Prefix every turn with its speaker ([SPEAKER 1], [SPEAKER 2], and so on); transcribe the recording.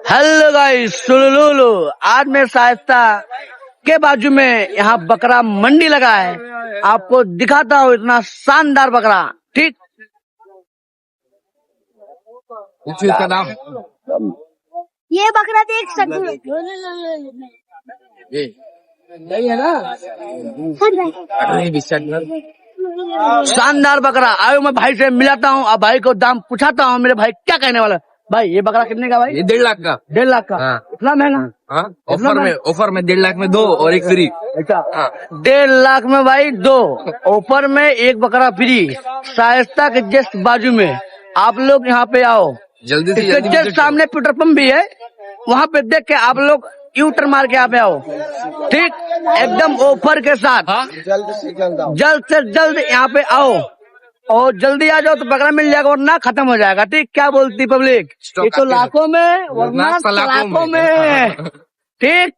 [SPEAKER 1] Hello guys, सुलुलुलु। आज मैं शाइस्ता के बाजू में यहाँ बकरा मंडी लगा है, आपको दिखाता हूँ इतना शानदार बकरा। ठीक,
[SPEAKER 2] इसका नाम
[SPEAKER 3] ये बकरा देख सकते हो।
[SPEAKER 2] नहीं है ना।
[SPEAKER 1] शानदार बकरा। आयो मैं भाई से मिलाता हूँ और भाई को दाम पूछाता हूँ। मेरे भाई क्या कहने वाला। भाई ये बकरा कितने का भाई?
[SPEAKER 2] ये 1.5 लाख का।
[SPEAKER 1] 1.5 लाख का।
[SPEAKER 2] हाँ।
[SPEAKER 1] इतना महंगा?
[SPEAKER 2] हाँ, ऑफर में 1.5 लाख में 2 और 1 फ्री।
[SPEAKER 1] अच्छा,
[SPEAKER 2] हाँ।
[SPEAKER 1] 1.5 लाख में भाई 2 ऑफर में 1 बकरा फ्री। शाइस्ता के जस्ट बाजू में आप लोग यहाँ पे आओ।
[SPEAKER 2] जल्दी से
[SPEAKER 1] इसके
[SPEAKER 2] जल्दी
[SPEAKER 1] जस्ट सामने पेट्रोल पंप भी है, वहाँ पे देख के आप लोग यूटर मार के यहाँ पे आओ। ठीक, एकदम ऑफर के साथ।
[SPEAKER 2] हाँ?
[SPEAKER 1] जल्द से जल्द यहाँ पे आओ और जल्दी आ जाओ तो बकरा मिल जाएगा, वरना खत्म हो जाएगा। ठीक, क्या बोलती पब्लिक? ये तो लाखों में वरना
[SPEAKER 2] सलाखों
[SPEAKER 1] लाखों में। ठीक।